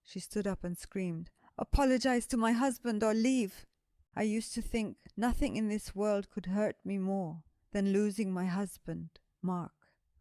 She stood up and screamed, "Apologize to my husband or leave." I used to think nothing in this world could hurt me more than losing my husband, Mark.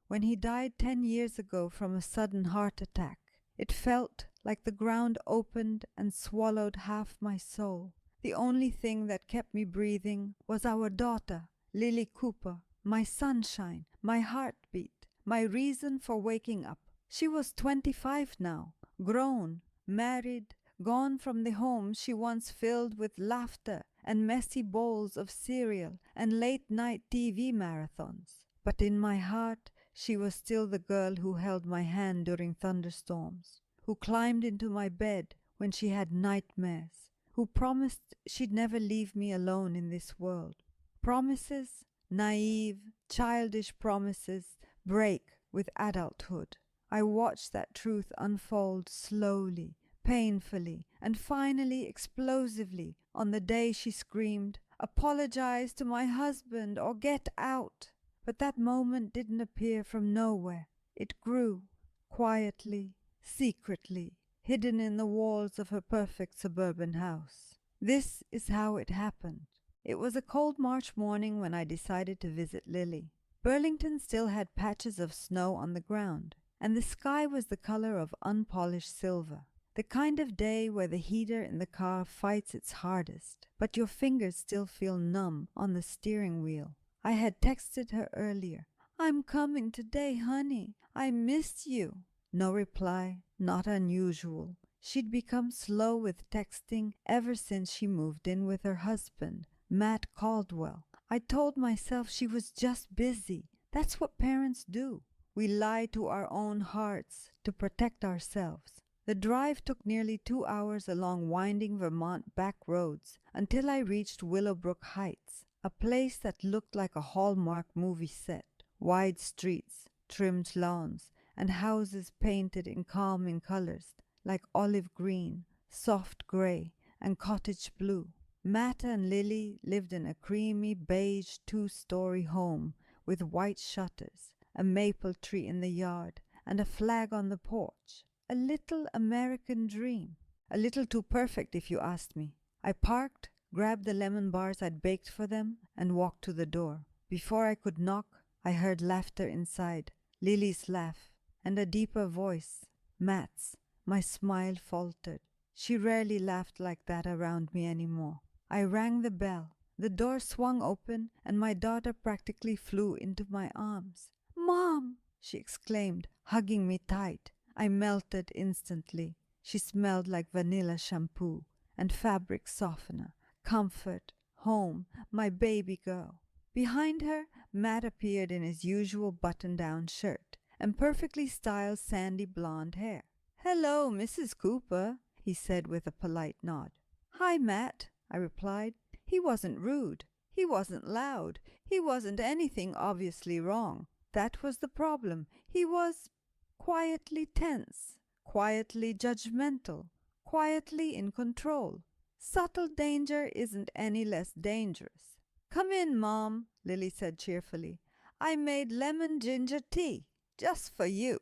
When he died 10 years ago from a sudden heart attack, it felt like the ground opened and swallowed half my soul. The only thing that kept me breathing was our daughter, Lily Cooper, my sunshine, my heartbeat, my reason for waking up. She was 25 now, grown, married, gone from the home she once filled with laughter and messy bowls of cereal and late-night TV marathons. But in my heart, she was still the girl who held my hand during thunderstorms, who climbed into my bed when she had nightmares, who promised she'd never leave me alone in this world. Promises, naive, childish promises, break with adulthood. I watched that truth unfold slowly, painfully, and finally explosively on the day she screamed, "Apologize to my husband or get out." But that moment didn't appear from nowhere. It grew, quietly, secretly, hidden in the walls of her perfect suburban house. This is how it happened. It was a cold March morning when I decided to visit Lily. Burlington still had patches of snow on the ground, and the sky was the color of unpolished silver. The kind of day where the heater in the car fights its hardest, but your fingers still feel numb on the steering wheel. I had texted her earlier, "I'm coming today, honey. I missed you." No reply, not unusual. She'd become slow with texting ever since she moved in with her husband, Matt Caldwell. I told myself she was just busy. That's what parents do. We lie to our own hearts to protect ourselves. The drive took nearly 2 hours along winding Vermont back roads until I reached Willowbrook Heights, a place that looked like a Hallmark movie set. Wide streets, trimmed lawns, and houses painted in calming colors like olive green, soft gray, and cottage blue. Matt and Lily lived in a creamy beige 2-story home with white shutters, a maple tree in the yard, and a flag on the porch. A little American dream. A little too perfect, if you asked me. I parked, grabbed the lemon bars I'd baked for them, and walked to the door. Before I could knock, I heard laughter inside, Lily's laugh, and a deeper voice, Matt's. My smile faltered. She rarely laughed like that around me anymore. I rang the bell. The door swung open, and my daughter practically flew into my arms. "Mom!" she exclaimed, hugging me tight. I melted instantly. She smelled like vanilla shampoo and fabric softener, comfort, home, my baby girl. Behind her, Matt appeared in his usual button-down shirt and perfectly styled sandy blonde hair. "Hello, Mrs. Cooper," he said with a polite nod. "Hi, Matt," I replied. He wasn't rude. He wasn't loud. He wasn't anything obviously wrong. That was the problem. He was quietly tense, quietly judgmental, quietly in control. Subtle danger isn't any less dangerous. "Come in, Mom," Lily said cheerfully. "I made lemon ginger tea, just for you."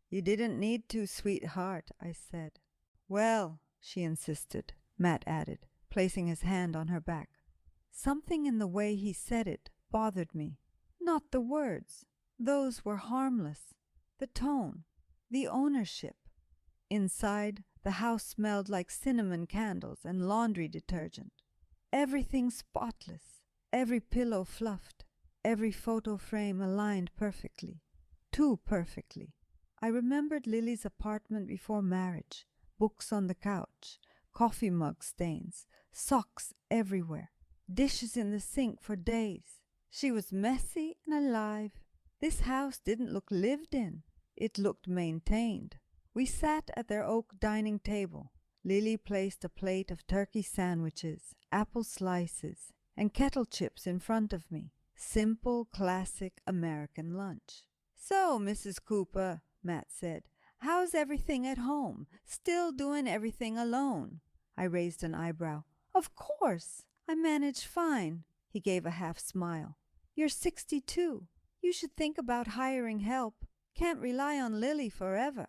"You didn't need to, sweetheart," I said. "Well," she insisted, Matt added, placing his hand on her back. Something in the way he said it bothered me. Not the words. Those were harmless. The tone, the ownership. Inside, the house smelled like cinnamon candles and laundry detergent. Everything spotless, every pillow fluffed, every photo frame aligned perfectly. Too perfectly. I remembered Lily's apartment before marriage, books on the couch, coffee mug stains, socks everywhere, dishes in the sink for days. She was messy and alive. This house didn't look lived in. It looked maintained. We sat at their oak dining table. Lily placed a plate of turkey sandwiches, apple slices, and kettle chips in front of me. Simple, classic American lunch. "So, Mrs. Cooper," Matt said, "how's everything at home? Still doing everything alone?" I raised an eyebrow. "Of course. I manage fine." He gave a half smile. "You're 62. You should think about hiring help. Can't rely on Lily forever."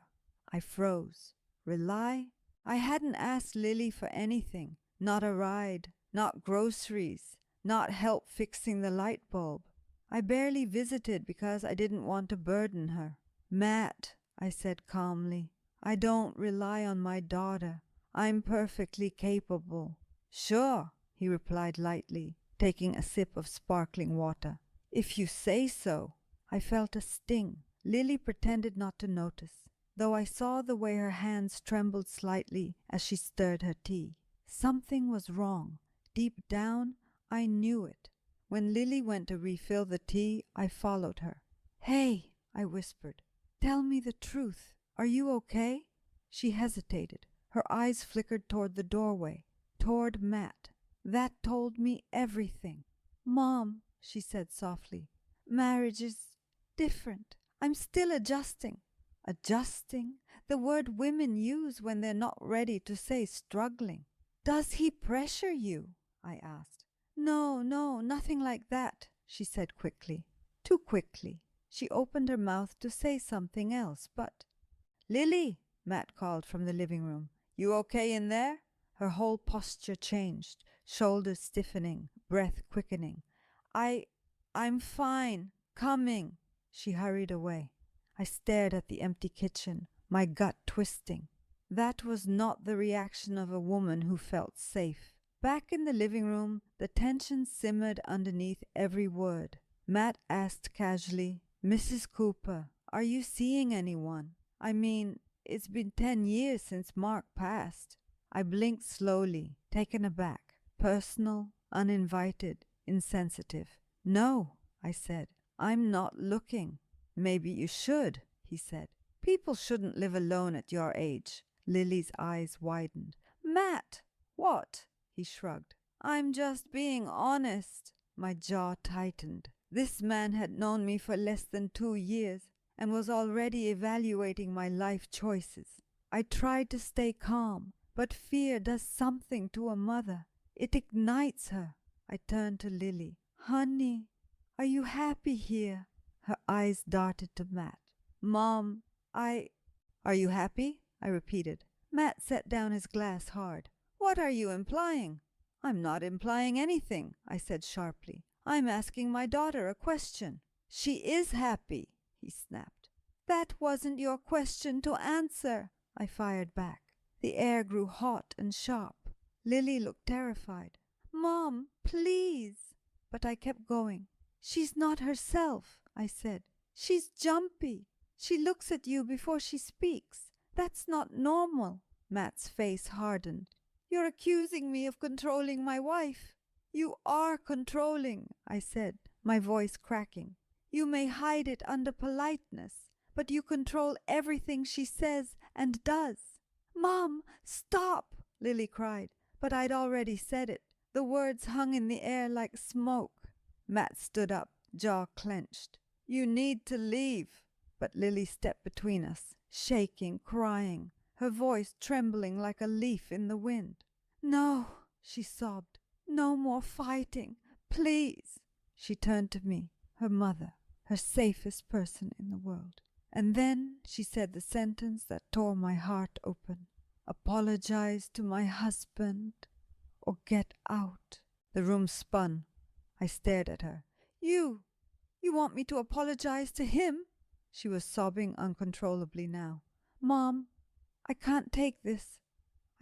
I froze. Rely? I hadn't asked Lily for anything, not a ride, not groceries, not help fixing the light bulb. I barely visited because I didn't want to burden her. Matt, I said calmly, I don't rely on my daughter. I'm perfectly capable. Sure, he replied lightly, taking a sip of sparkling water. If you say so. I felt a sting. Lily pretended not to notice, though I saw the way her hands trembled slightly as she stirred her tea. Something was wrong. Deep down, I knew it. When Lily went to refill the tea, I followed her. Hey, I whispered, tell me the truth. Are you okay? She hesitated. Her eyes flickered toward the doorway, toward Matt. That told me everything. Mom, she said softly, marriage is different. I'm still adjusting. Adjusting? The word women use when they're not ready to say struggling. Does he pressure you? I asked. No, nothing like that, she said quickly. Too quickly. She opened her mouth to say something else, but... Lily, Matt called from the living room. You okay in there? Her whole posture changed, shoulders stiffening, breath quickening. I'm fine. Coming. She hurried away. I stared at the empty kitchen, my gut twisting. That was not the reaction of a woman who felt safe. Back in the living room, the tension simmered underneath every word. Matt asked casually, Mrs. Cooper, are you seeing anyone? I mean, it's been 10 years since Mark passed. I blinked slowly, taken aback, personal, uninvited, insensitive. No, I said, I'm not looking. Maybe you should, he said. People shouldn't live alone at your age. Lily's eyes widened. Matt! What? He shrugged. I'm just being honest. My jaw tightened. This man had known me for less than 2 years and was already evaluating my life choices. I tried to stay calm, but fear does something to a mother. It ignites her. I turned to Lily. Honey, are you happy here? Her eyes darted to Matt. Mom, Are you happy? I repeated. Matt set down his glass hard. What are you implying? I'm not implying anything, I said sharply. I'm asking my daughter a question. She is happy, he snapped. That wasn't your question to answer, I fired back. The air grew hot and sharp. Lily looked terrified. Mom, please. But I kept going. She's not herself, I said. She's jumpy. She looks at you before she speaks. That's not normal. Matt's face hardened. You're accusing me of controlling my wife. You are controlling, I said, my voice cracking. You may hide it under politeness, but you control everything she says and does. Mom, stop, Lily cried, but I'd already said it. The words hung in the air like smoke. Matt stood up, jaw clenched. You need to leave. But Lily stepped between us, shaking, crying, her voice trembling like a leaf in the wind. No, she sobbed. No more fighting. Please. She turned to me, her mother, her safest person in the world. And then she said the sentence that tore my heart open. Apologize to my husband or get out. The room spun. I stared at her. You want me to apologize to him? She was sobbing uncontrollably now. Mom, I can't take this.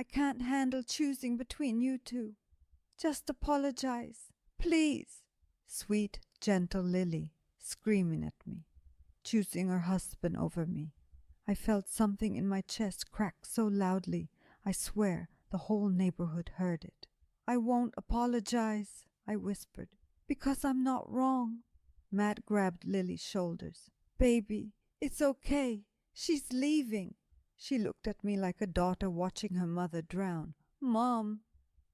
I can't handle choosing between you two. Just apologize, please. Sweet, gentle Lily, screaming at me, choosing her husband over me. I felt something in my chest crack so loudly, I swear the whole neighborhood heard it. I won't apologize, I whispered, because I'm not wrong. Matt grabbed Lily's shoulders. Baby, it's okay. She's leaving. She looked at me like a daughter watching her mother drown. Mom,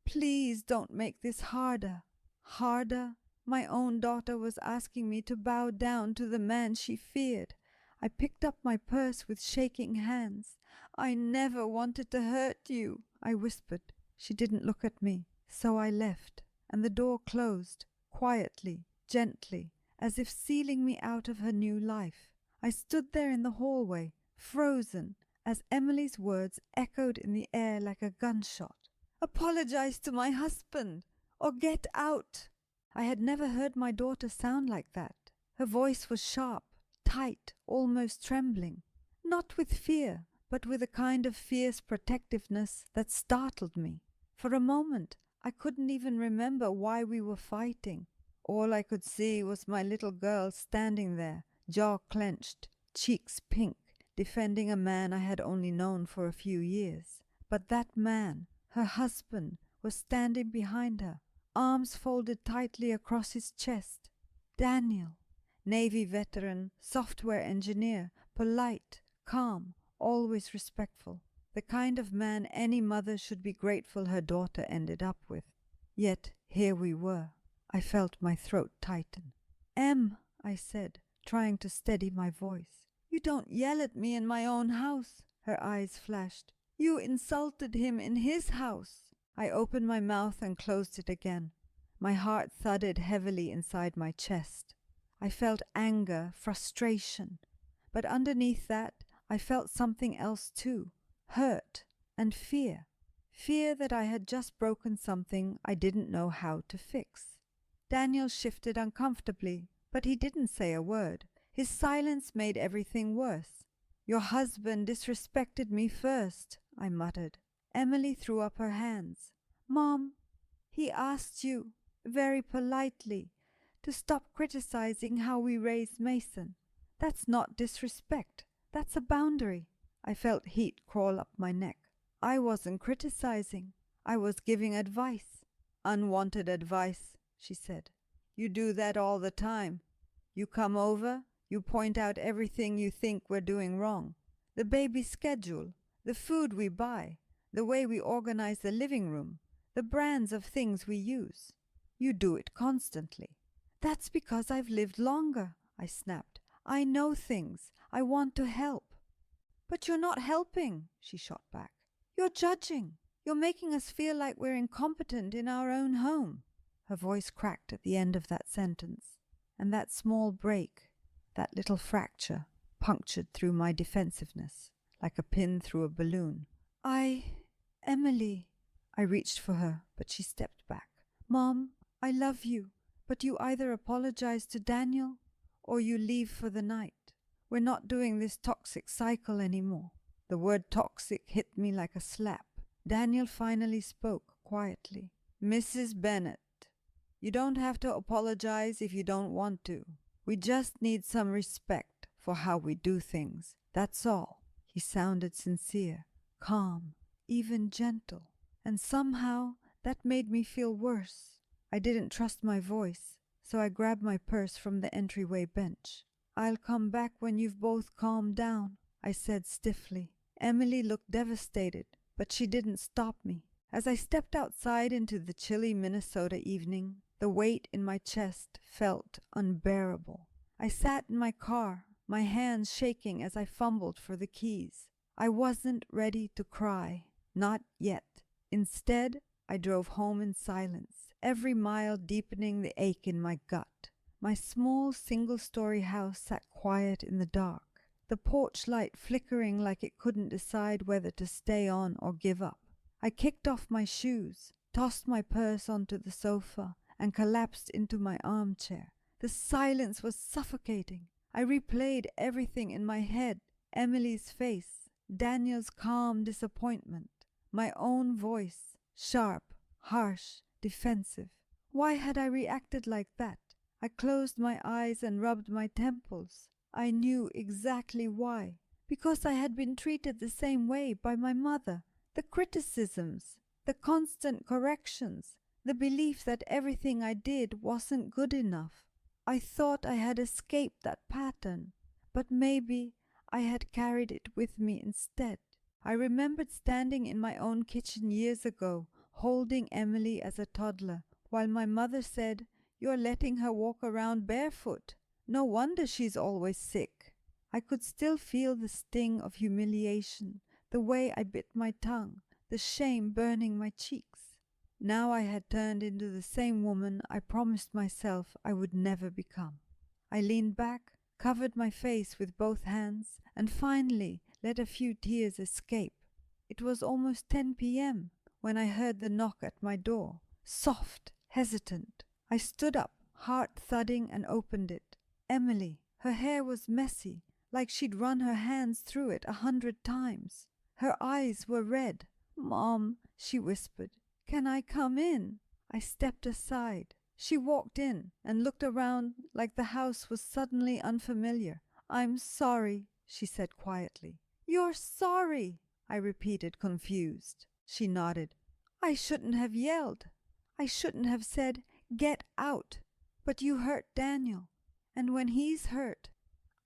please don't make this harder. Harder? My own daughter was asking me to bow down to the man she feared. I picked up my purse with shaking hands. I never wanted to hurt you, I whispered. She didn't look at me, so I left, and the door closed, quietly, gently, as if sealing me out of her new life. I stood there in the hallway, frozen, as Emily's words echoed in the air like a gunshot. "Apologize to my husband, or get out!" I had never heard my daughter sound like that. Her voice was sharp, tight, almost trembling, not with fear, but with a kind of fierce protectiveness that startled me. For a moment, I couldn't even remember why we were fighting. All I could see was my little girl standing there, jaw clenched, cheeks pink, defending a man I had only known for a few years. But that man, her husband, was standing behind her, arms folded tightly across his chest. Daniel, Navy veteran, software engineer, polite, calm, always respectful. The kind of man any mother should be grateful her daughter ended up with. Yet here we were. I felt my throat tighten. "Em," I said, trying to steady my voice. "You don't yell at me in my own house." Her eyes flashed. "You insulted him in his house." I opened my mouth and closed it again. My heart thudded heavily inside my chest. I felt anger, frustration. But underneath that, I felt something else too. Hurt and fear. Fear that I had just broken something I didn't know how to fix. Daniel shifted uncomfortably, but he didn't say a word. His silence made everything worse. "Your husband disrespected me first," I muttered. Emily threw up her hands. "Mom, he asked you, very politely, to stop criticizing how we raised Mason. That's not disrespect. That's a boundary." I felt heat crawl up my neck. I wasn't criticizing. I was giving advice. "Unwanted advice," she said. "You do that all the time. You come over, you point out everything you think we're doing wrong. The baby schedule, the food we buy, the way we organize the living room, the brands of things we use. You do it constantly." "That's because I've lived longer," I snapped. "I know things. I want to help." "But you're not helping," she shot back. "You're judging. You're making us feel like we're incompetent in our own home." Her voice cracked at the end of that sentence, and that small break, that little fracture, punctured through my defensiveness, like a pin through a balloon. Emily." I reached for her, but she stepped back. "Mom, I love you, but you either apologize to Daniel or you leave for the night. We're not doing this toxic cycle anymore." The word toxic hit me like a slap. Daniel finally spoke quietly. "Mrs. Bennett, you don't have to apologize if you don't want to. We just need some respect for how we do things. That's all." He sounded sincere, calm, even gentle. And somehow that made me feel worse. I didn't trust my voice, so I grabbed my purse from the entryway bench. "I'll come back when you've both calmed down," I said stiffly. Emily looked devastated, but she didn't stop me. As I stepped outside into the chilly Minnesota evening, the weight in my chest felt unbearable. I sat in my car, my hands shaking as I fumbled for the keys. I wasn't ready to cry, not yet. Instead, I drove home in silence, every mile deepening the ache in my gut. My small single-story house sat quiet in the dark, the porch light flickering like it couldn't decide whether to stay on or give up. I kicked off my shoes, tossed my purse onto the sofa, and collapsed into my armchair. The silence was suffocating. I replayed everything in my head: Emily's face, Daniel's calm disappointment, my own voice, sharp, harsh, defensive. Why had I reacted like that? I closed my eyes and rubbed my temples. I knew exactly why. Because I had been treated the same way by my mother. The criticisms, the constant corrections, the belief that everything I did wasn't good enough. I thought I had escaped that pattern, but maybe I had carried it with me instead. I remembered standing in my own kitchen years ago, holding Emily as a toddler, while my mother said, "You're letting her walk around barefoot. No wonder she's always sick." I could still feel the sting of humiliation, the way I bit my tongue, the shame burning my cheeks. Now I had turned into the same woman I promised myself I would never become. I leaned back, covered my face with both hands, and finally let a few tears escape. It was almost 10 p.m. when I heard the knock at my door, soft, hesitant. I stood up, heart thudding, and opened it. Emily. Her hair was messy, like she'd run her hands through it 100 times. Her eyes were red. "Mom," she whispered, "can I come in?" I stepped aside. She walked in and looked around like the house was suddenly unfamiliar. "I'm sorry," she said quietly. "You're sorry," I repeated, confused. She nodded. "I shouldn't have yelled. I shouldn't have said, 'Get out.' But you hurt Daniel. And when he's hurt,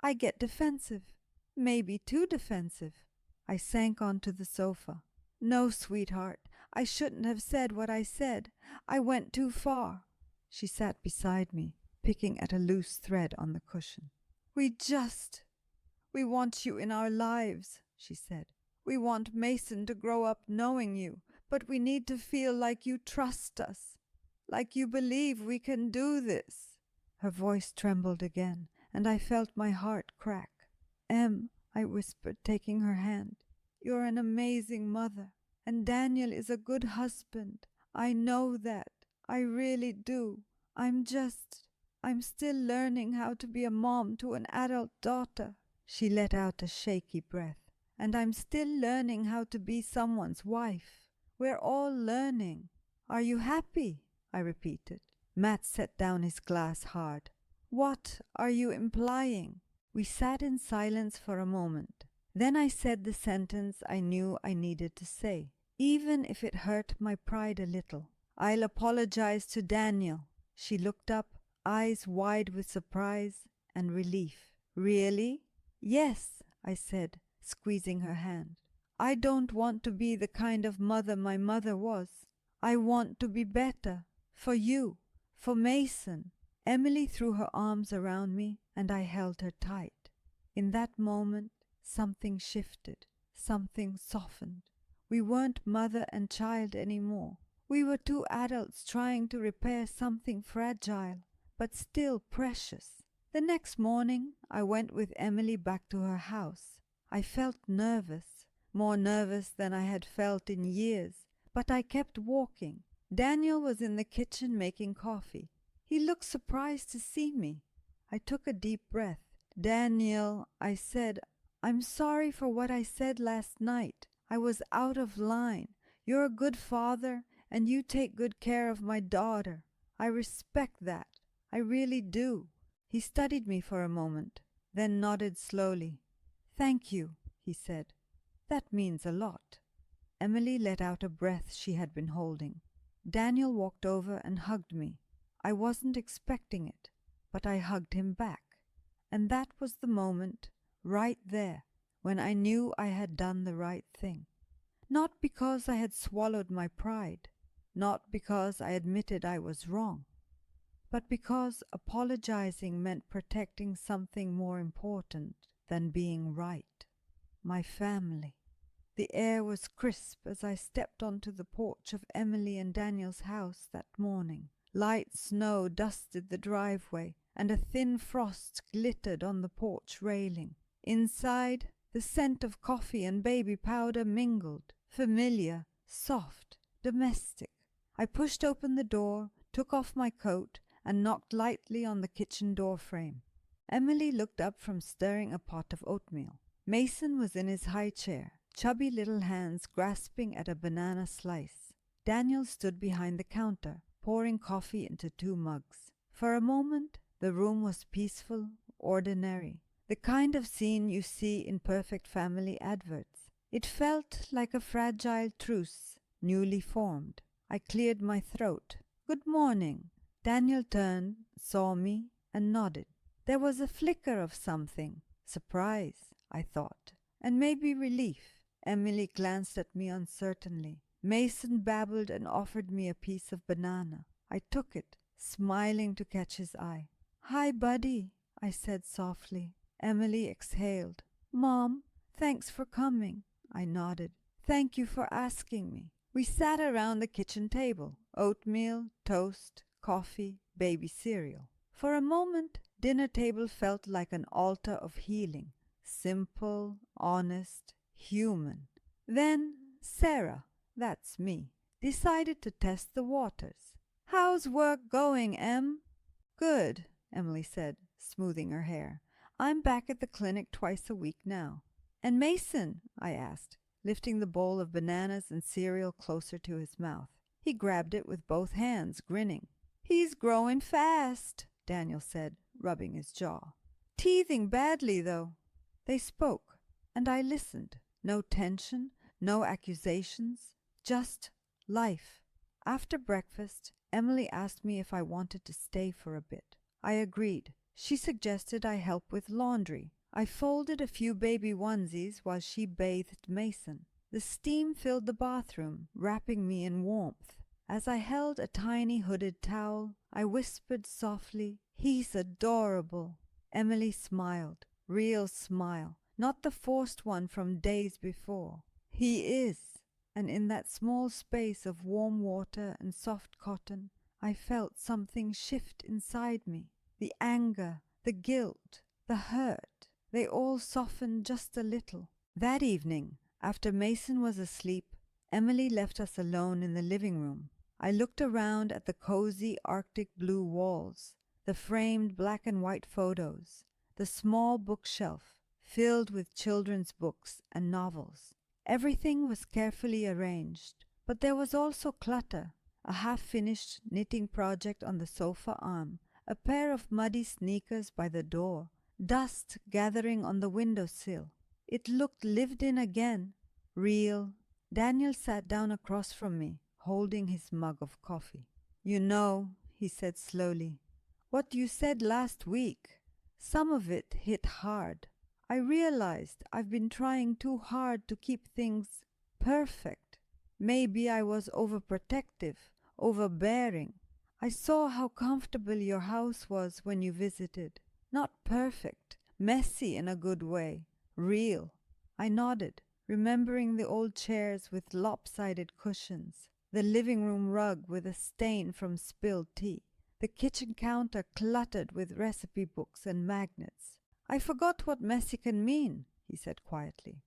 I get defensive. Maybe too defensive." I sank onto the sofa. "No, sweetheart, I shouldn't have said what I said. I went too far." She sat beside me, picking at a loose thread on the cushion. We want you in our lives," she said. "We want Mason to grow up knowing you, but we need to feel like you trust us, like you believe we can do this." Her voice trembled again, and I felt my heart crack. "Em," I whispered, taking her hand, "you're an amazing mother, and Daniel is a good husband. I know that. I really do. I'm still learning how to be a mom to an adult daughter." She let out a shaky breath. "And I'm still learning how to be someone's wife. We're all learning." "Are you happy?" I repeated. Matt set down his glass hard. "What are you implying?" We sat in silence for a moment. Then I said the sentence I knew I needed to say, even if it hurt my pride a little. "I'll apologize to Daniel." She looked up, eyes wide with surprise and relief. "Really?" "Yes," I said, squeezing her hand. "I don't want to be the kind of mother my mother was. I want to be better. For you. For Mason." Emily threw her arms around me, and I held her tight. In that moment, something shifted, something softened. We weren't mother and child anymore. We were two adults trying to repair something fragile, but still precious. The next morning, I went with Emily back to her house. I felt nervous, more nervous than I had felt in years, but I kept walking. Daniel was in the kitchen making coffee. He looked surprised to see me. I took a deep breath. "Daniel," I said, "I'm sorry for what I said last night. I was out of line. You're a good father, and you take good care of my daughter. I respect that. I really do." He studied me for a moment, then nodded slowly. "Thank you," he said. "That means a lot." Emily let out a breath she had been holding. Daniel walked over and hugged me. I wasn't expecting it, but I hugged him back. And that was the moment, right there, when I knew I had done the right thing. Not because I had swallowed my pride, not because I admitted I was wrong, but because apologizing meant protecting something more important than being right. My family. The air was crisp as I stepped onto the porch of Emily and Daniel's house that morning. Light snow dusted the driveway, and a thin frost glittered on the porch railing. Inside, the scent of coffee and baby powder mingled, familiar, soft, domestic. I pushed open the door, took off my coat, and knocked lightly on the kitchen door frame. Emily looked up from stirring a pot of oatmeal. Mason was in his high chair, chubby little hands grasping at a banana slice. Daniel stood behind the counter, pouring coffee into 2 mugs. For a moment, the room was peaceful, ordinary, the kind of scene you see in perfect family adverts. It felt like a fragile truce, newly formed. I cleared my throat. "Good morning." Daniel turned, saw me, and nodded. There was a flicker of something. Surprise, I thought, and maybe relief. Emily glanced at me uncertainly. Mason babbled and offered me a piece of banana. I took it, smiling to catch his eye. "Hi, buddy," I said softly. Emily exhaled. "Mom, thanks for coming." I nodded. "Thank you for asking me." We sat around the kitchen table. Oatmeal, toast, coffee, baby cereal. For a moment, dinner table felt like an altar of healing. Simple, honest, human. Then Sarah, that's me, decided to test the waters. "How's work going, Em?" "Good," Emily said, smoothing her hair. "I'm back at the clinic twice a week now." "And Mason?" I asked, lifting the bowl of bananas and cereal closer to his mouth. He grabbed it with both hands, grinning. "He's growing fast," Daniel said, rubbing his jaw. "Teething badly, though." They spoke, and I listened. No tension, no accusations, just life. After breakfast, Emily asked me if I wanted to stay for a bit. I agreed. She suggested I help with laundry. I folded a few baby onesies while she bathed Mason. The steam filled the bathroom, wrapping me in warmth. As I held a tiny hooded towel, I whispered softly, "He's adorable." Emily smiled. Real smile, not the forced one from days before. "He is." And in that small space of warm water and soft cotton, I felt something shift inside me. The anger, the guilt, the hurt, they all softened just a little. That evening, after Mason was asleep, Emily left us alone in the living room. I looked around at the cozy Arctic blue walls, the framed black and white photos, the small bookshelf filled with children's books and novels. Everything was carefully arranged, but there was also clutter, a half-finished knitting project on the sofa arm, a pair of muddy sneakers by the door, dust gathering on the windowsill. It looked lived in again, real. Daniel sat down across from me, holding his mug of coffee. "You know," he said slowly, "what you said last week, some of it hit hard. I realized I've been trying too hard to keep things perfect. Maybe I was overprotective, overbearing. I saw how comfortable your house was when you visited. Not perfect, messy in a good way, real." I nodded, remembering the old chairs with lopsided cushions, the living room rug with a stain from spilled tea, the kitchen counter cluttered with recipe books and magnets. "I forgot what messy can mean," he said quietly.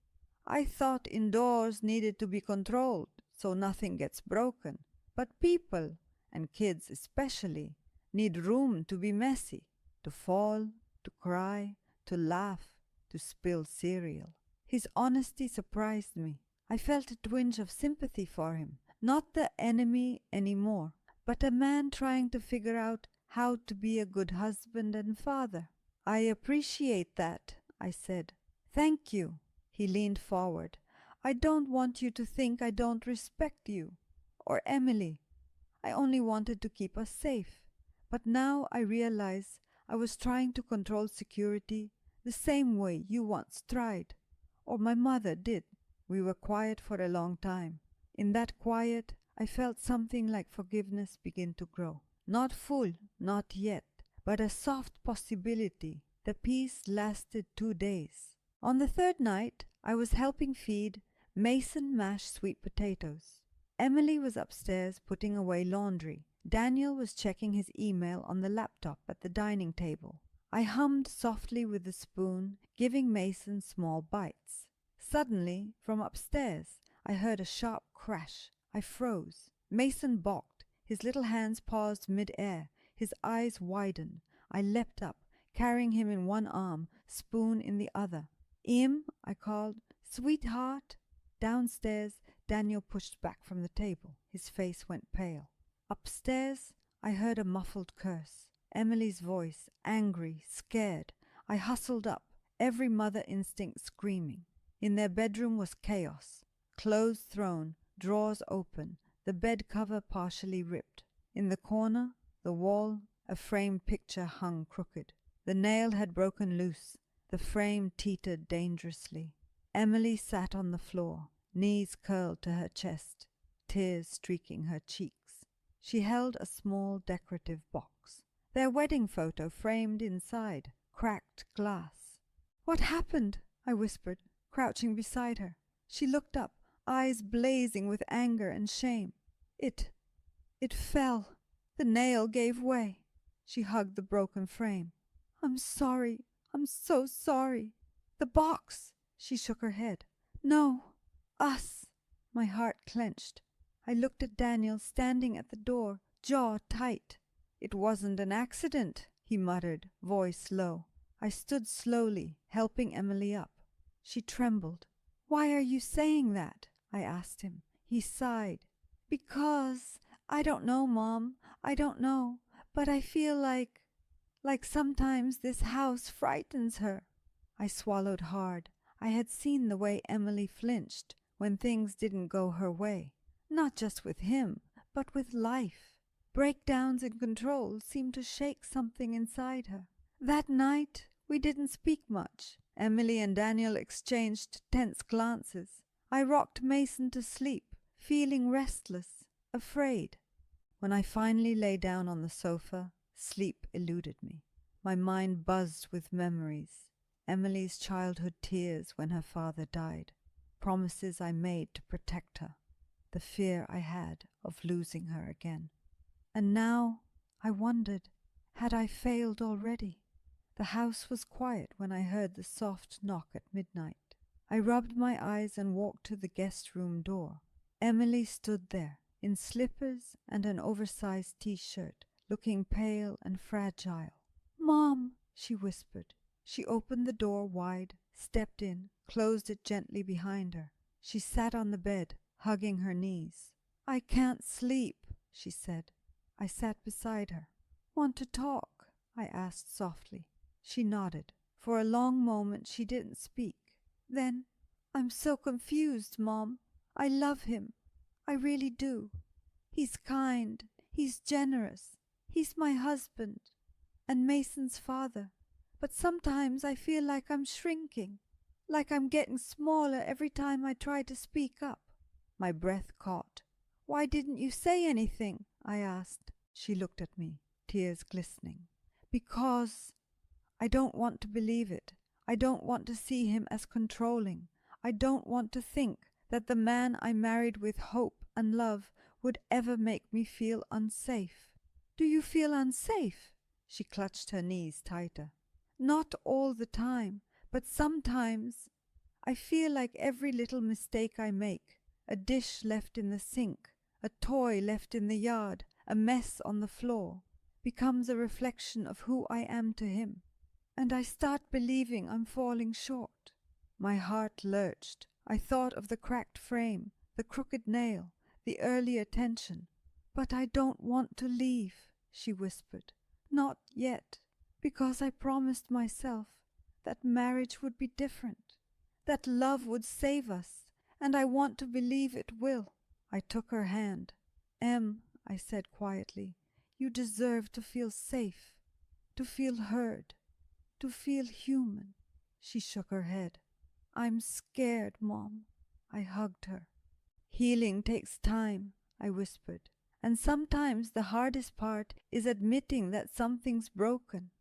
"I thought indoors needed to be controlled so nothing gets broken. But people, and kids especially, need room to be messy, to fall, to cry, to laugh, to spill cereal." His honesty surprised me. I felt a twinge of sympathy for him. Not the enemy anymore, but a man trying to figure out how to be a good husband and father. "I appreciate that," I said. "Thank you." He leaned forward. "I don't want you to think I don't respect you. Or Emily. I only wanted to keep us safe. But now I realize I was trying to control security the same way you once tried. Or my mother did." We were quiet for a long time. In that quiet, I felt something like forgiveness begin to grow. Not full, not yet, but a soft possibility. The peace lasted 2 days. On the third night, I was helping feed Mason mashed sweet potatoes. Emily was upstairs putting away laundry. Daniel was checking his email on the laptop at the dining table. I hummed softly with the spoon, giving Mason small bites. Suddenly, from upstairs, I heard a sharp crash. I froze. Mason balked. His little hands paused mid-air. His eyes widened. I leapt up, carrying him in one arm, spoon in the other. "Em," I called. "Sweetheart." Downstairs, Daniel pushed back from the table. His face went pale. Upstairs, I heard a muffled curse. Emily's voice, angry, scared. I hustled up, every mother instinct screaming. In their bedroom was chaos. Clothes thrown, drawers open, the bed cover partially ripped. In the corner, the wall, a framed picture hung crooked. The nail had broken loose. The frame teetered dangerously. Emily sat on the floor, knees curled to her chest, tears streaking her cheeks. She held a small decorative box. Their wedding photo framed inside, cracked glass. "What happened?" I whispered, crouching beside her. She looked up, eyes blazing with anger and shame. It fell. The nail gave way." She hugged the broken frame. "I'm sorry. I'm so sorry." The box! She shook her head. No, us! My heart clenched. I looked at Daniel standing at the door, jaw tight. It wasn't an accident, he muttered, voice low. I stood slowly, helping Emily up. She trembled. Why are you saying that? I asked him. He sighed. Because, I don't know, Mom. I don't know. But I feel like sometimes this house frightens her. I swallowed hard. I had seen the way Emily flinched when things didn't go her way. Not just with him, but with life. Breakdowns in control seemed to shake something inside her. That night, we didn't speak much. Emily and Daniel exchanged tense glances. I rocked Mason to sleep, feeling restless, afraid. When I finally lay down on the sofa, sleep eluded me. My mind buzzed with memories. Emily's childhood tears when her father died. Promises I made to protect her. The fear I had of losing her again. And now, I wondered, had I failed already? The house was quiet when I heard the soft knock at midnight. I rubbed my eyes and walked to the guest room door. Emily stood there, in slippers and an oversized t-shirt, looking pale and fragile. "Mom," she whispered. She opened the door wide, stepped in, closed it gently behind her. She sat on the bed, hugging her knees. "I can't sleep," she said. I sat beside her. "Want to talk?" I asked softly. She nodded. For a long moment she didn't speak. Then, "I'm so confused, Mom. I love him. I really do. He's kind. He's generous. He's my husband and Mason's father. But sometimes I feel like I'm shrinking, like I'm getting smaller every time I try to speak up." My breath caught. "Why didn't you say anything?" I asked. She looked at me, tears glistening. "Because I don't want to believe it. I don't want to see him as controlling. I don't want to think that the man I married with hope and love would ever make me feel unsafe." "Do you feel unsafe?" She clutched her knees tighter. "Not all the time, but sometimes I feel like every little mistake I make, a dish left in the sink, a toy left in the yard, a mess on the floor, becomes a reflection of who I am to him. And I start believing I'm falling short." My heart lurched. I thought of the cracked frame, the crooked nail, the early attention. "But I don't want to leave," she whispered. "Not yet, because I promised myself that marriage would be different, that love would save us, and I want to believe it will." I took her hand. "Em," I said quietly, "you deserve to feel safe, to feel heard, to feel human." She shook her head. "I'm scared, Mom." I hugged her. "Healing takes time," I whispered, "and sometimes the hardest part is admitting that something's broken."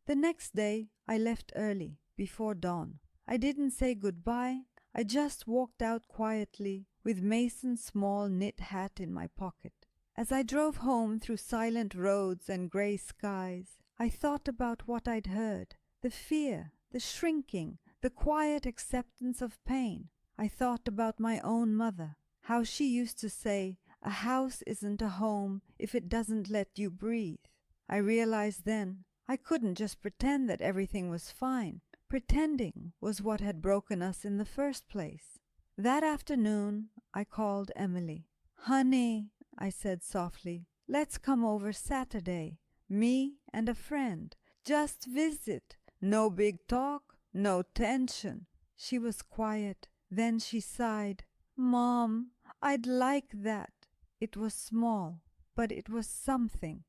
The next day I left early, before dawn. I didn't say goodbye. I just walked out quietly, with Mason's small knit hat in my pocket. As I drove home through silent roads and grey skies, I thought about what I'd heard, the fear, the shrinking, the quiet acceptance of pain. I thought about my own mother, how she used to say, "A house isn't a home if it doesn't let you breathe." I realized then I couldn't just pretend that everything was fine. Pretending was what had broken us in the first place. That afternoon I called Emily. "Honey," I said softly, "let's come over Saturday. Me and a friend. Just visit. No big talk, no tension." She was quiet. Then she sighed. "Mom, I'd like that." It was small, but it was something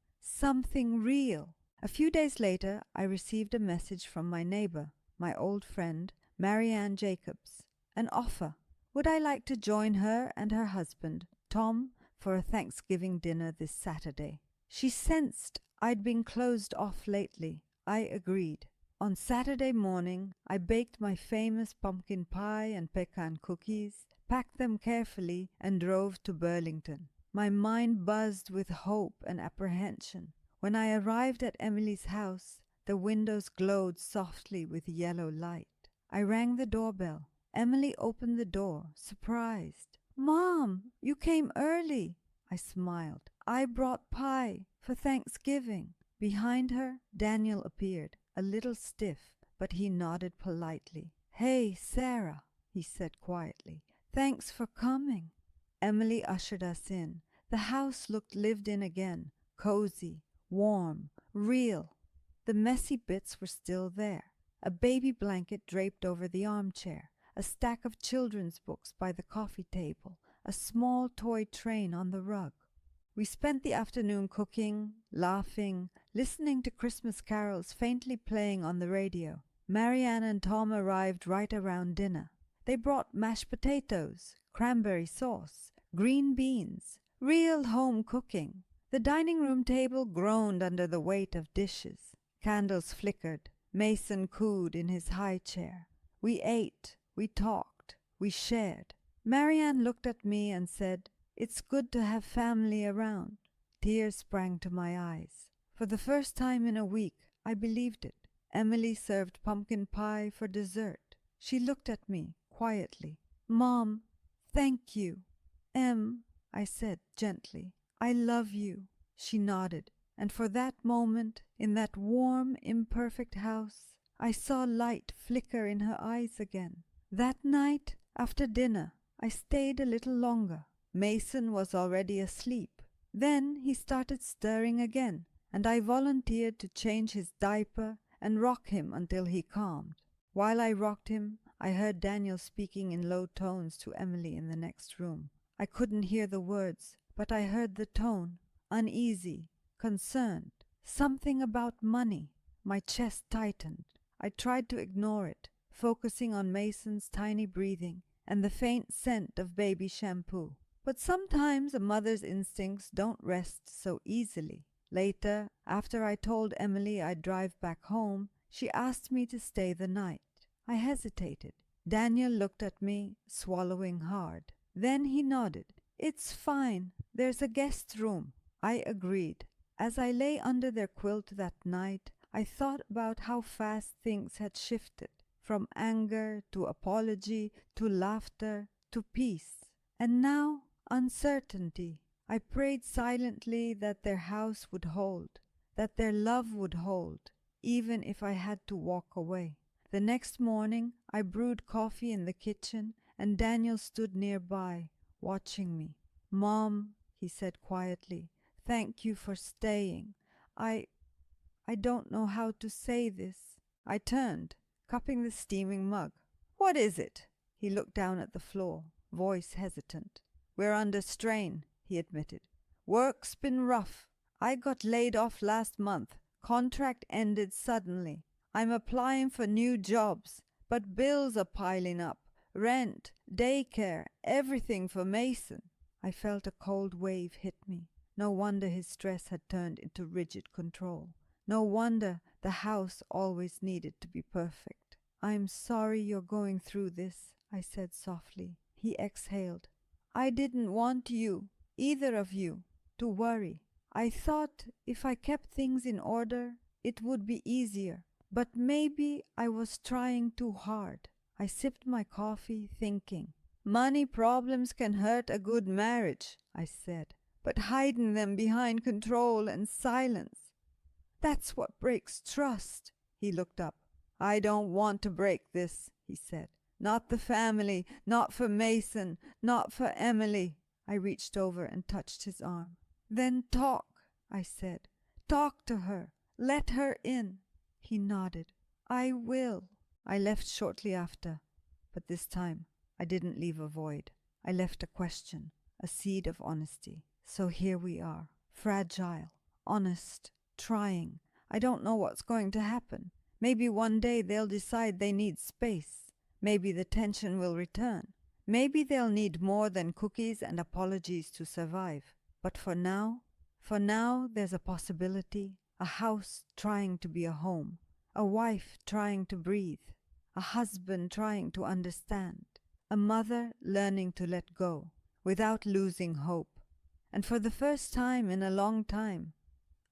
real. A few days later, I received a message from my neighbor, my old friend, Marianne Jacobs. An offer. Would I like to join her and her husband, Tom, for a Thanksgiving dinner this Saturday? She sensed I'd been closed off lately. I agreed. On Saturday morning, I baked my famous pumpkin pie and pecan cookies, packed them carefully, and drove to Burlington. My mind buzzed with hope and apprehension. When I arrived at Emily's house, the windows glowed softly with yellow light. I rang the doorbell. Emily opened the door, surprised. "Mom, you came early." I smiled. "I brought pie for Thanksgiving." Behind her, Daniel appeared, a little stiff, but he nodded politely. "Hey, Sarah," he said quietly. "Thanks for coming." Emily ushered us in. The house looked lived in again, cozy, warm, real. The messy bits were still there. A baby blanket draped over the armchair, a stack of children's books by the coffee table, a small toy train on the rug. We spent the afternoon cooking, laughing, listening to Christmas carols faintly playing on the radio. Marianne and Tom arrived right around dinner. They brought mashed potatoes, cranberry sauce, green beans, real home cooking. The dining room table groaned under the weight of dishes. Candles flickered. Mason cooed in his high chair. We ate, we talked, we shared. Marianne looked at me and said, "It's good to have family around." Tears sprang to my eyes. For the first time in a week, I believed it. Emily served pumpkin pie for dessert. She looked at me quietly. "Mom, thank you." I said gently, "I love you." She nodded, and for that moment, in that warm, imperfect house, I saw light flicker in her eyes again. That night, after dinner, I stayed a little longer. Mason was already asleep. Then he started stirring again, and I volunteered to change his diaper and rock him until he calmed. While I rocked him, I heard Daniel speaking in low tones to Emily in the next room. I couldn't hear the words, but I heard the tone, uneasy, concerned. Something about money. My chest tightened. I tried to ignore it, focusing on Mason's tiny breathing and the faint scent of baby shampoo. But sometimes a mother's instincts don't rest so easily. Later, after I told Emily I'd drive back home, she asked me to stay the night. I hesitated. Daniel looked at me, swallowing hard. Then he nodded. "It's fine. There's a guest room." I agreed. As I lay under their quilt that night, I thought about how fast things had shifted, from anger to apology to laughter to peace. And now, uncertainty. I prayed silently that their house would hold, that their love would hold, even if I had to walk away. The next morning, I brewed coffee in the kitchen, and Daniel stood nearby, watching me. "Mom," he said quietly, "thank you for staying. I don't know how to say this." I turned, cupping the steaming mug. "What is it?" He looked down at the floor, voice hesitant. "We're under strain," he admitted. "Work's been rough. I got laid off last month. Contract ended suddenly. I'm applying for new jobs, but bills are piling up. Rent, daycare, everything for Mason." I felt a cold wave hit me. No wonder his stress had turned into rigid control. No wonder the house always needed to be perfect. "I'm sorry you're going through this," I said softly. He exhaled. "I didn't want you, either of you, to worry. I thought if I kept things in order, it would be easier. But maybe I was trying too hard." I sipped my coffee, thinking. "Money problems can hurt a good marriage," I said, "but hiding them behind control and silence, that's what breaks trust." He looked up. "I don't want to break this," he said. "Not the family, not for Mason, not for Emily." I reached over and touched his arm. "Then talk," I said. "Talk to her. Let her in." He nodded. "I will." I left shortly after, but this time I didn't leave a void. I left a question, a seed of honesty. So here we are, fragile, honest, trying. I don't know what's going to happen. Maybe one day they'll decide they need space. Maybe the tension will return. Maybe they'll need more than cookies and apologies to survive. But for now there's a possibility, a house trying to be a home, a wife trying to breathe, a husband trying to understand, a mother learning to let go without losing hope. And for the first time in a long time,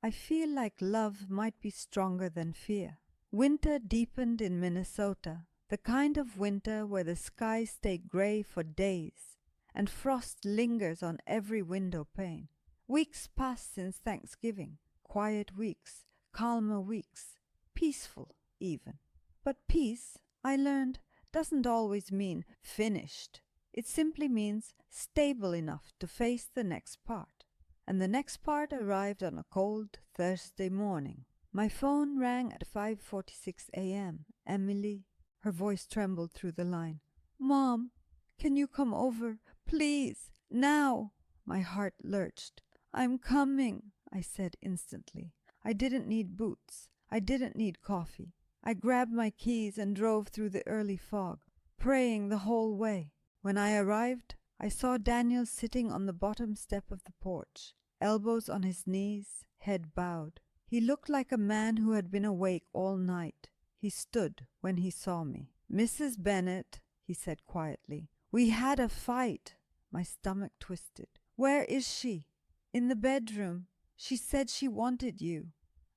I feel like love might be stronger than fear. Winter deepened in Minnesota. The kind of winter where the skies stay grey for days and frost lingers on every window pane. Weeks passed since Thanksgiving, quiet weeks, calmer weeks, peaceful even. But peace, I learned, doesn't always mean finished. It simply means stable enough to face the next part. And the next part arrived on a cold Thursday morning. My phone rang at 5:46 a.m. Emily, her voice trembled through the line. Mom, can you come over, please, now? My heart lurched. I'm coming, I said instantly. I didn't need boots. I didn't need coffee. I grabbed my keys and drove through the early fog, praying the whole way. When I arrived, I saw Daniel sitting on the bottom step of the porch, elbows on his knees, head bowed. He looked like a man who had been awake all night. He stood when he saw me. Mrs. Bennet, he said quietly, we had a fight. My stomach twisted. Where is she? In the bedroom. She said she wanted you.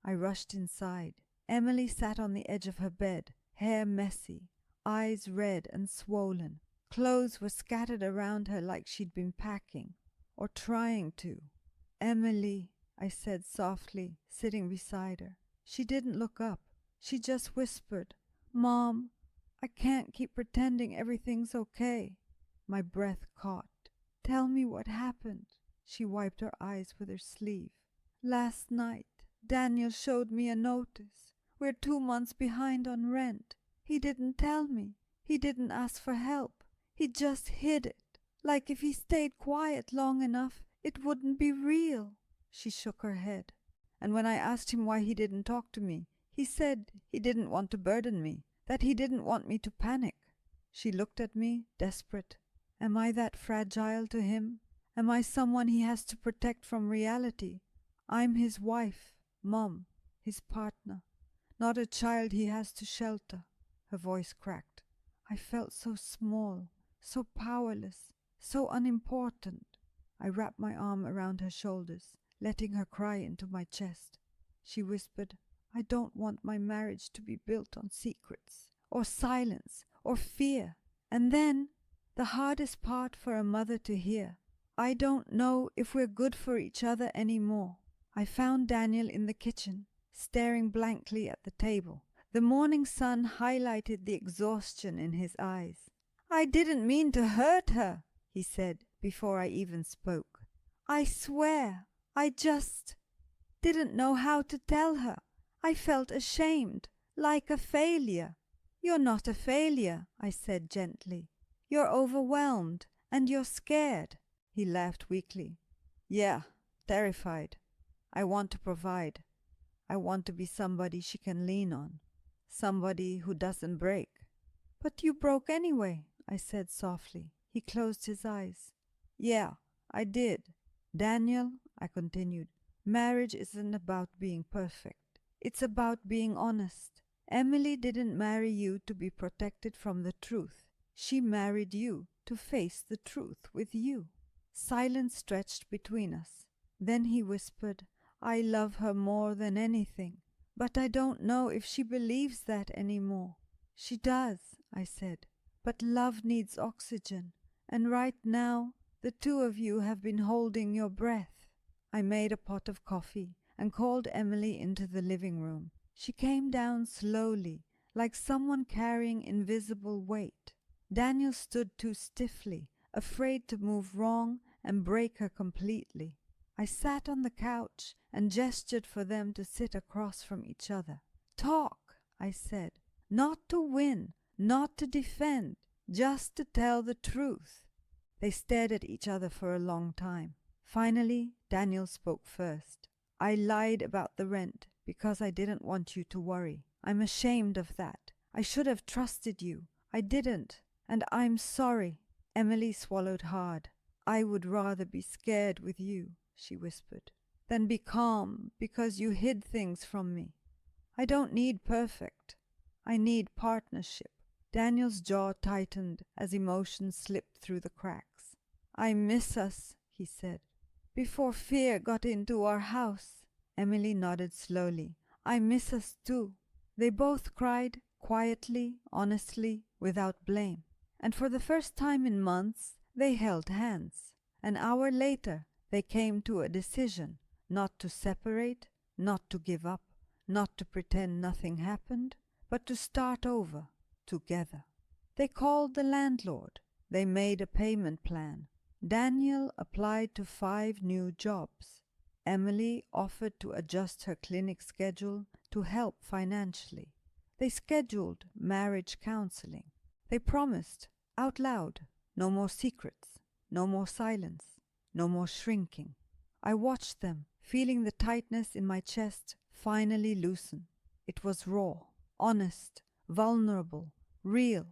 I rushed inside. Emily sat on the edge of her bed, hair messy, eyes red and swollen. Clothes were scattered around her like she'd been packing, or trying to. Emily, I said softly, sitting beside her. She didn't look up. She just whispered, Mom, I can't keep pretending everything's okay. My breath caught. Tell me what happened. She wiped her eyes with her sleeve. Last night, Daniel showed me a notice. We're 2 months behind on rent. He didn't tell me. He didn't ask for help. He just hid it. Like if he stayed quiet long enough, it wouldn't be real. She shook her head. And when I asked him why he didn't talk to me, he said he didn't want to burden me, that he didn't want me to panic. She looked at me, desperate. Am I that fragile to him? Am I someone he has to protect from reality? I'm his wife, Mom, his partner, not a child he has to shelter. Her voice cracked. I felt so small, so powerless, so unimportant. I wrapped my arm around her shoulders, letting her cry into my chest. She whispered, I don't want my marriage to be built on secrets, or silence, or fear. And then, the hardest part for a mother to hear, I don't know if we're good for each other anymore. I found Daniel in the kitchen, staring blankly at the table. The morning sun highlighted the exhaustion in his eyes. I didn't mean to hurt her, he said before I even spoke. I swear, I just didn't know how to tell her. I felt ashamed, like a failure. You're not a failure, I said gently. You're overwhelmed, and you're scared. He laughed weakly. Yeah, terrified. I want to provide. I want to be somebody she can lean on. Somebody who doesn't break. But you broke anyway, I said softly. He closed his eyes. Yeah, I did. Daniel, I continued, marriage isn't about being perfect. It's about being honest. Emily didn't marry you to be protected from the truth. She married you to face the truth with you. Silence stretched between us. Then he whispered, I love her more than anything, but I don't know if she believes that anymore. She does, I said, but love needs oxygen, and right now the two of you have been holding your breath. I made a pot of coffee and called Emily into the living room. She came down slowly, like someone carrying invisible weight. Daniel stood too stiffly, afraid to move wrong and break her completely. I sat on the couch and gestured for them to sit across from each other. Talk, I said, not to win, not to defend, just to tell the truth. They stared at each other for a long time. Finally, Daniel spoke first. I lied about the rent because I didn't want you to worry. I'm ashamed of that. I should have trusted you. I didn't, and I'm sorry. Emily swallowed hard. I would rather be scared with you, she whispered, than be calm because you hid things from me. I don't need perfect. I need partnership. Daniel's jaw tightened as emotion slipped through the cracks. I miss us, he said. Before fear got into our house. Emily nodded slowly. I miss us too. They both cried, quietly, honestly, without blame. And for the first time in months, they held hands. An hour later, they came to a decision, not to separate, not to give up, not to pretend nothing happened, but to start over, together. They called the landlord. They made a payment plan. Daniel applied to 5 new jobs. Emily offered to adjust her clinic schedule to help financially. They scheduled marriage counseling. They promised, out loud, no more secrets, no more silence, no more shrinking. I watched them, feeling the tightness in my chest finally loosen. It was raw, honest, vulnerable, real,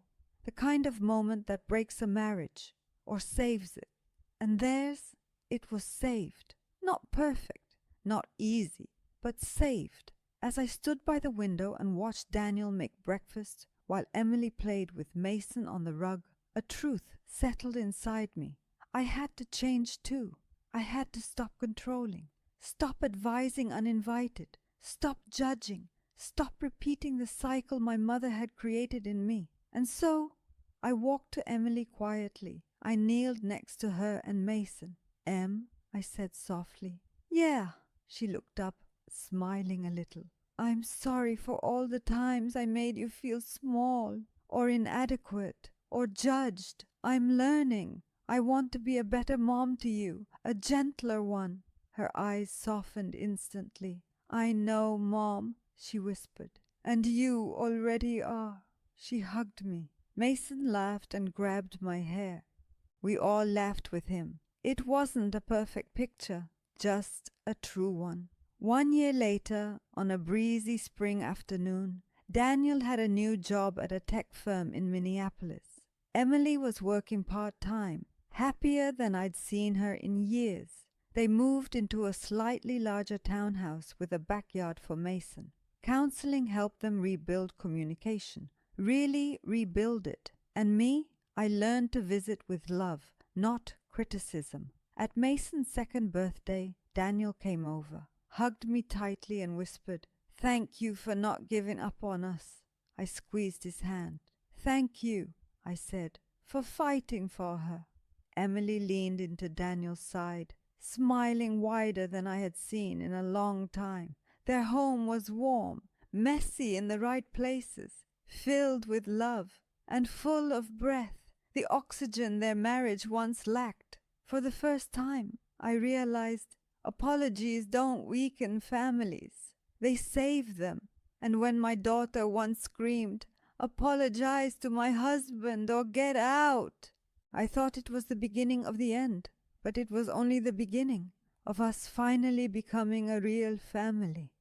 the kind of moment that breaks a marriage or saves it. And theirs, it was saved. Not perfect, not easy, but saved. As I stood by the window and watched Daniel make breakfast while Emily played with Mason on the rug, a truth settled inside me. I had to change too. I had to stop controlling, stop advising uninvited, stop judging, stop repeating the cycle my mother had created in me. And so I walked to Emily quietly. I kneeled next to her and Mason. "Em," I said softly. "Yeah." She looked up, smiling a little. "I'm sorry for all the times I made you feel small or inadequate or judged. I'm learning. I want to be a better mom to you, a gentler one." Her eyes softened instantly. "I know, Mom," she whispered, "and you already are." She hugged me. Mason laughed and grabbed my hair. We all laughed with him. It wasn't a perfect picture, just a true one. 1 year later, on a breezy spring afternoon, Daniel had a new job at a tech firm in Minneapolis. Emily was working part-time, happier than I'd seen her in years. They moved into a slightly larger townhouse with a backyard for Mason. Counseling helped them rebuild communication, really rebuild it. And me, I learned to visit with love, not criticism. At Mason's 2nd birthday, Daniel came over, hugged me tightly and whispered, "Thank you for not giving up on us." I squeezed his hand. "Thank you," I said, "for fighting for her." Emily leaned into Daniel's side, smiling wider than I had seen in a long time. Their home was warm, messy in the right places, filled with love, and full of breath, the oxygen their marriage once lacked. For the first time, I realized apologies don't weaken families. They save them. And when my daughter once screamed, "Apologize to my husband or get out," I thought it was the beginning of the end. But it was only the beginning of us finally becoming a real family.